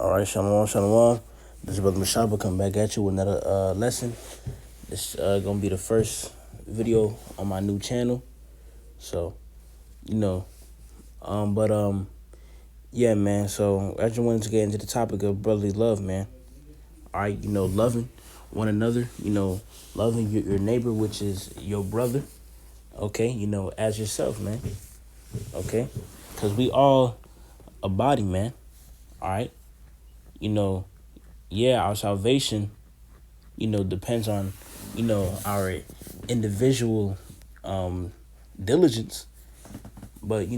All right, shalom, shalom. This is Brother Mashaba coming back at you with another lesson. This gonna be the first video on my new channel. So, you know, yeah, man. So I just wanted to get into the topic of brotherly love, man. All right, loving one another. Loving your neighbor, which is your brother. Okay, as yourself, man. Okay, because we all a body, man. All right, you know, yeah, our salvation depends on, our individual diligence. But,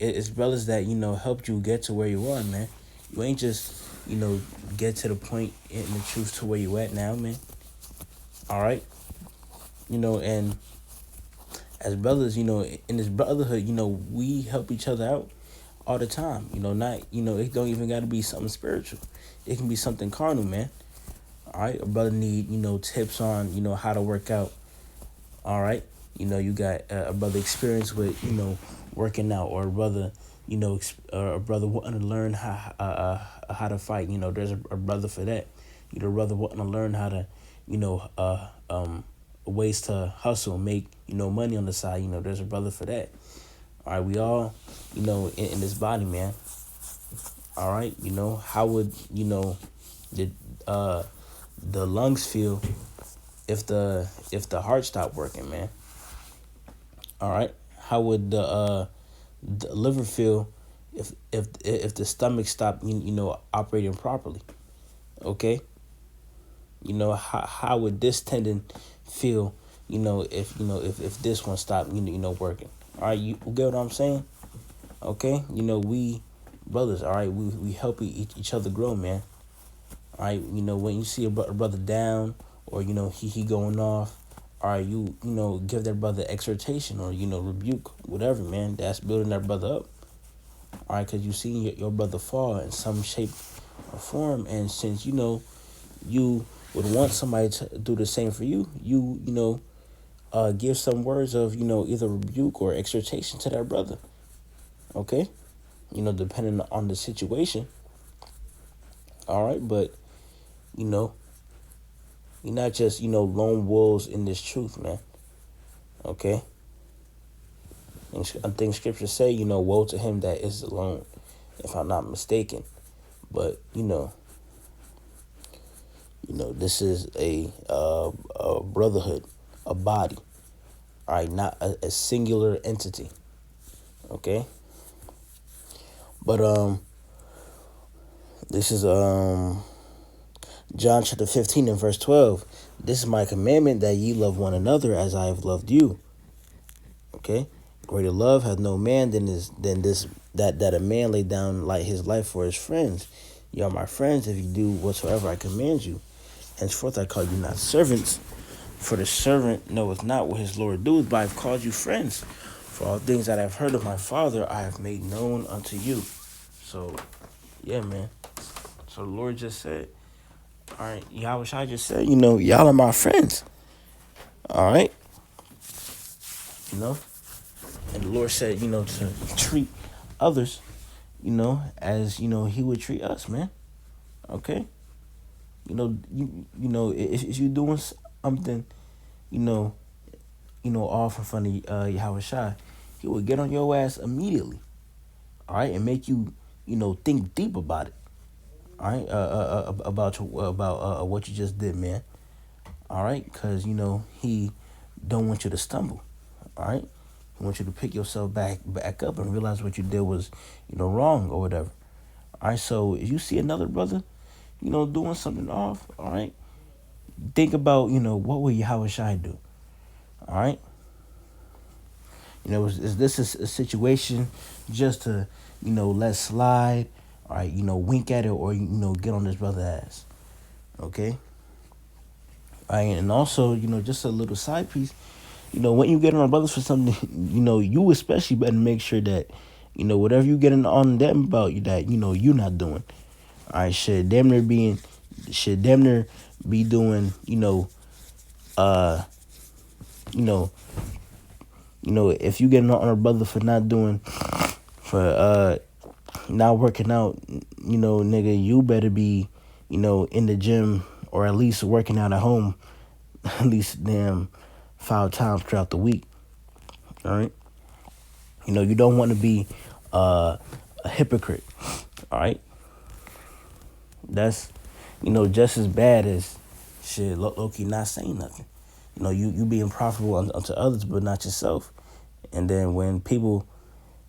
it's brothers that, helped you get to where you are, man. You ain't just, get to the point in the truth to where you at now, man. All right. And as brothers, in this brotherhood, we help each other out all the time. Not, it don't even got to be something spiritual. It can be something carnal, man. All right, a brother need, tips on, how to work out. All right, you got a brother experience with, working out, or a brother, a brother wanting to learn how to fight. There's a brother for that. A brother wanting to learn how to, ways to hustle, make, money on the side. There's a brother for that. All right, we all, in this body, man. All right, how would, the lungs feel if the heart stopped working, man? All right, how would the liver feel if the stomach stopped operating properly? Okay, how would this tendon feel if this one stopped working? All right, you get what I'm saying? Okay, we brothers, all right, we help each other grow, man. All right, when you see a brother down, or he going off, all right, you give that brother exhortation, or rebuke, whatever, man. That's building that brother up. All right, because you seen your brother fall in some shape or form, and since you would want somebody to do the same for you, give some words of either rebuke or exhortation to that brother. Okay, depending on the situation. All right, but you're not just, lone wolves in this truth, man. Okay? And I think scripture say, woe to him that is alone, if I'm not mistaken. But, this is a brotherhood, a body. All right, not a singular entity. Okay? But this is John chapter 15 and verse 12. This is my commandment, that ye love one another as I have loved you. Okay? Greater love hath no man than this that a man lay down like his life for his friends. Ye are my friends if you do whatsoever I command you. Henceforth I call you not servants, for the servant knoweth not what his Lord doeth, but I have called you friends. For all things that I have heard of my Father I have made known unto you. So, yeah, man. So the Lord just said, all right, Yahweh just said, y'all are my friends. All right. And the Lord said, to treat others, as, he would treat us, man. Okay. If you're doing something, off in front of Yahweh Shai, he would get on your ass immediately. All right. And make you, think deep about it. All right. About what you just did, man. All right. Because, he don't want you to stumble. All right. I want you to pick yourself back up and realize what you did was, wrong or whatever. All right, so if you see another brother, doing something off, all right, think about, what would Yahweh Shai do? All right. Is this a situation just to, let slide, all right, wink at it, or, get on this brother's ass? Okay. All right, and also, just a little side piece. When you get on brothers for something, you especially better make sure that, whatever you getting on them about, that, you're not doing. All right, should damn near be doing, if you getting on a brother for not doing, for not working out, nigga, you better be, in the gym or at least working out at home at least damn 5 times throughout the week. All right. You don't want to be a hypocrite. All right. That's, just as bad as shit, low-key not saying nothing. You being profitable unto others, but not yourself. And then when people,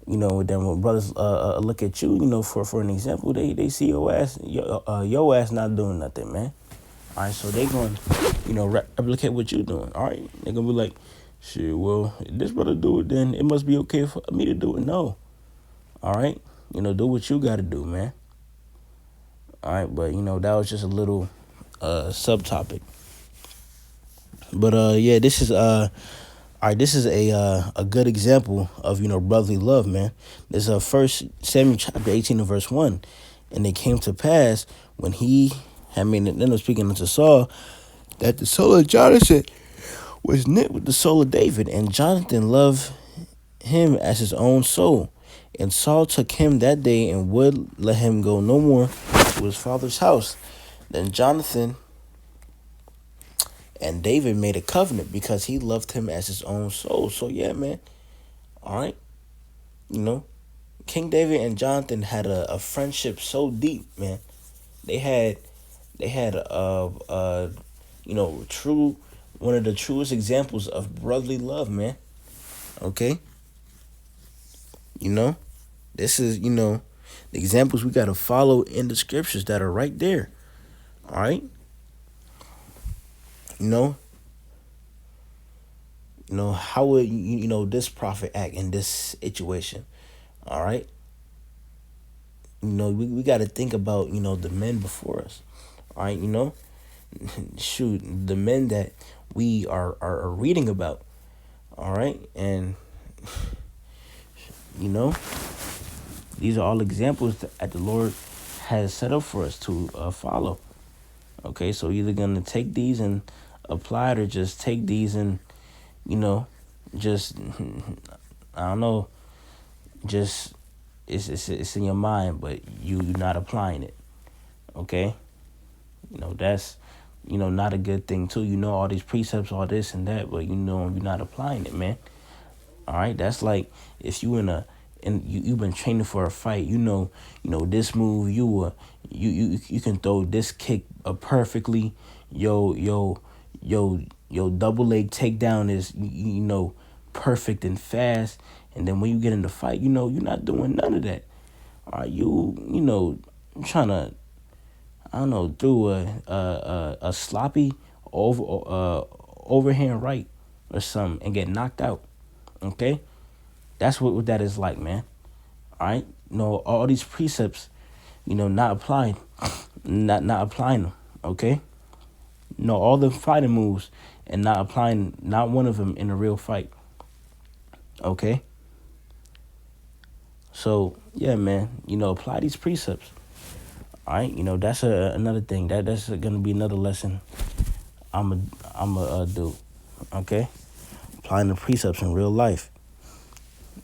then when brothers look at you, for an example, they see your ass not doing nothing, man. All right, so they going, replicate what you doing. All right, they gonna be like, shit. Well, if this brother do it, then it must be okay for me to do it. No, all right, do what you got to do, man. All right, but that was just a little subtopic. But yeah, this is all right. This is a good example of brotherly love, man. This is First Samuel chapter 18 and verse 1, and it came to pass when he had made it, then was speaking unto Saul, that the soul of Jonathan was knit with the soul of David, and Jonathan loved him as his own soul. And Saul took him that day and would let him go no more to his father's house. Then Jonathan and David made a covenant because he loved him as his own soul. So yeah, man. All right. King David and Jonathan had a friendship so deep, man. They had true, one of the truest examples of brotherly love, man. Okay. This is, the examples we got to follow in the scriptures that are right there. All right. How would this prophet act in this situation? All right. We got to think about the men before us. All right. Shoot, the men that we are reading about. All right. And these are all examples that the Lord has set up for us to follow. Okay, so either gonna take these and apply it, or just take these and just I don't know, just it's in your mind, but you're not applying it. Okay, that's not a good thing too. All these precepts, all this and that, but you're not applying it, man. All right, that's like if you've been training for a fight. This move you can throw this kick perfectly. Yo double leg takedown is perfect and fast. And then when you get in the fight, you're not doing none of that. Are you trying to, I don't know, through a sloppy overhand right or something and get knocked out. Okay, that's what that is like, man. All right, all these precepts, not applying, not applying them. Okay, all the fighting moves and not applying not one of them in a real fight. Okay, so yeah, man, apply these precepts. All right, that's another thing that's gonna be another lesson. I'm a do. Okay, applying the precepts in real life.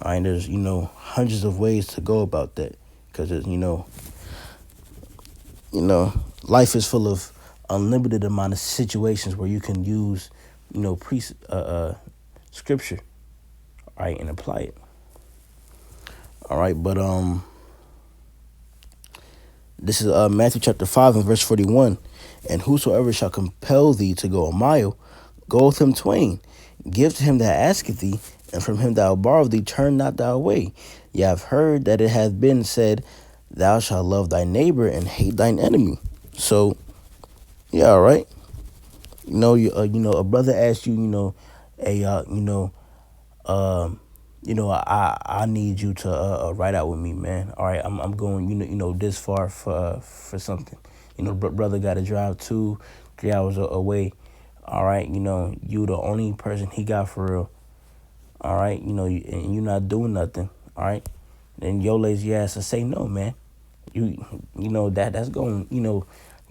All right, there's hundreds of ways to go about that, because it's life is full of unlimited amount of situations where you can use scripture, all right, and apply it. All right, but this is Matthew chapter 5 and verse 41. And whosoever shall compel thee to go a mile, go with him twain. Give to him that asketh thee, and from him that will borrow thee, turn not thou away. Ye have heard that it hath been said, thou shalt love thy neighbor and hate thine enemy. So, yeah, all right. A brother asks you, I need you to ride out with me, man. All right, I'm going, this far for something. Brother got to drive 2-3 hours away. All right, you the only person he got for real. All right, and you not doing nothing. All right, then your lazy ass to say no, man. That's going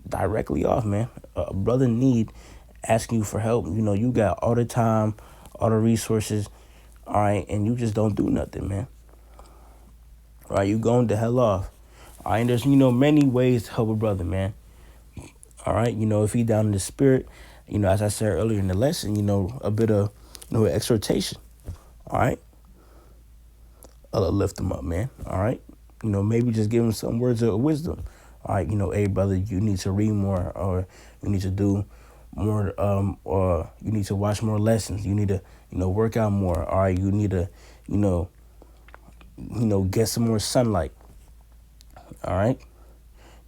directly off, man. A brother need asking you for help. You got all the time, all the resources. All right, and you just don't do nothing, man. All right, you going the hell off. All right, and there's many ways to help a brother, man. All right, if he down in the spirit, as I said earlier in the lesson, a bit of exhortation. All right, lift him up, man. All right, maybe just give him some words of wisdom. All right, hey brother, you need to read more, or you need to do more, or you need to watch more lessons. You need to work out more. All right, you need to get some more sunlight. All right,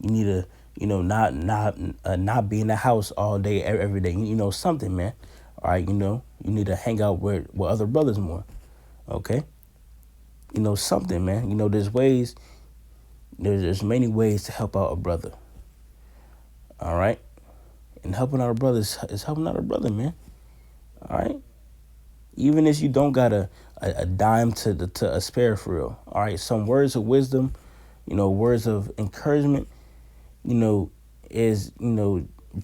you need to not be in the house all day every day. Something, man. All right, you need to hang out with other brothers more. Okay, something, man. There's ways. There's many ways to help out a brother. All right, and helping out a brother is helping out a brother, man. All right, even if you don't got a dime to a spare for real. All right, some words of wisdom, words of encouragement, is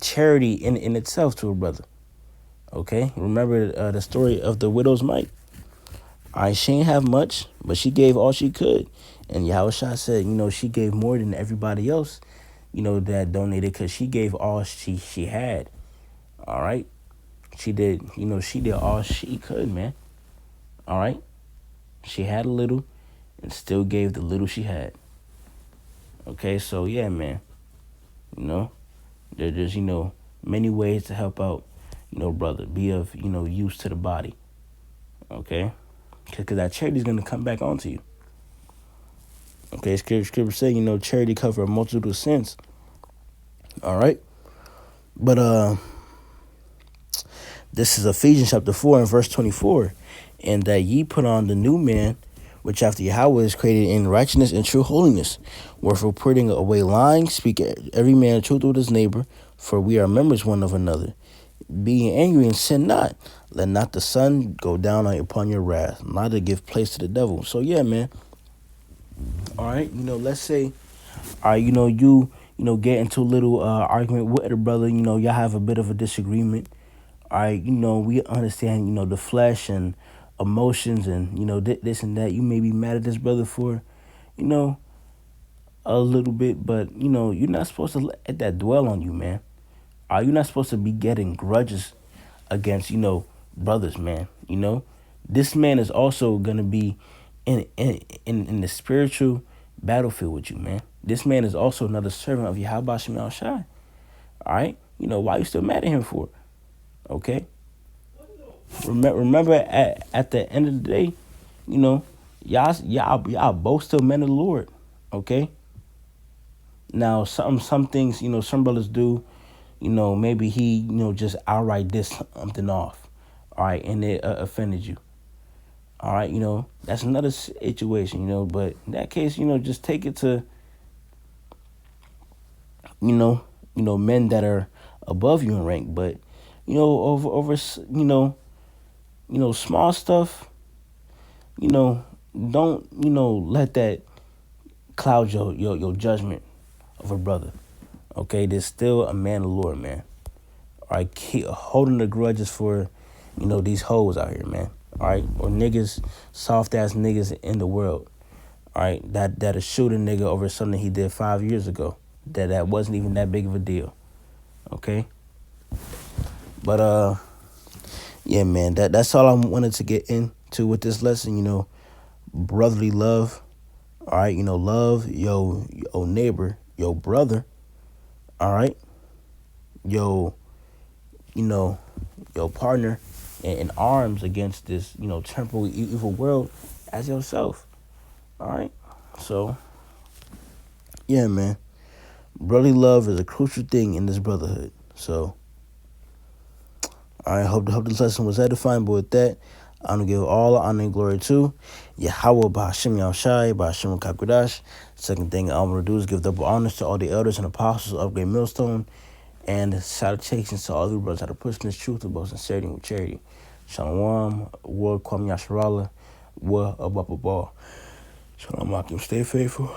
charity in itself to a brother. Okay, remember the story of the widow's mite. All right, she ain't have much, but she gave all she could, and Yahushua said, she gave more than everybody else, that donated, because she gave all she had. All right, she did, she did all she could, man. All right, she had a little, and still gave the little she had. Okay, so yeah, man, there's many ways to help out, brother, be of use to the body. Okay, because that charity is gonna come back onto you. Okay, scripture say charity cover a multitude of sins. All right, but this is Ephesians chapter 4 and verse 24, and that ye put on the new man, which after Yahweh is created in righteousness and true holiness. Wherefore, putting away lying, speak every man truth with his neighbor, for we are members one of another. Being angry and sin not. Let not the sun go down upon your wrath, not to give place to the devil. So yeah, man. All right, let's say, all right, you get into a little argument with a brother. Y'all have a bit of a disagreement. All right, we understand, the flesh and emotions and, this and that. You may be mad at this brother for, a little bit, but, you're not supposed to let that dwell on you, man. You're not supposed to be getting grudges against, brothers, man. This man is also going to be in the spiritual battlefield with you, man. This man is also another servant of Yahweh. All right? Why you still mad at him for? Okay? Remember at the end of the day, y'all both still men of the Lord. Okay? Now, some things, some brothers do, maybe he, just outright did something off. All right? And it offended you. All right, that's another situation, but in that case, just take it to, men that are above you in rank. But, over small stuff, don't, let that cloud your judgment of a brother. Okay, there's still a man of the Lord, man. All right, keep holding the grudges for, these hoes out here, man. All right, or niggas, soft ass niggas in the world. All right, that'll shoot a nigga over something he did 5 years ago. That wasn't even that big of a deal. Okay, but yeah, man, that's all I wanted to get into with this lesson. Brotherly love. All right, love your neighbor, your brother. All right, your partner in arms against this, temporal evil world as yourself. All right. So, yeah, man. Brotherly love is a crucial thing in this brotherhood. So, I hope this lesson was edifying. But with that, I'm going to give all the honor and glory to Yahweh B'Hashem Yahushai, B'Hashem Kakudash. Second thing I'm going to do is give double honors to all the elders and apostles of Great Millstone. And salutations to all the brothers that are pushing this truth about sincerity and with charity. Shalom, Word Kwam Yasharallah, Word Abba Ball. Shalom, Akim, stay faithful.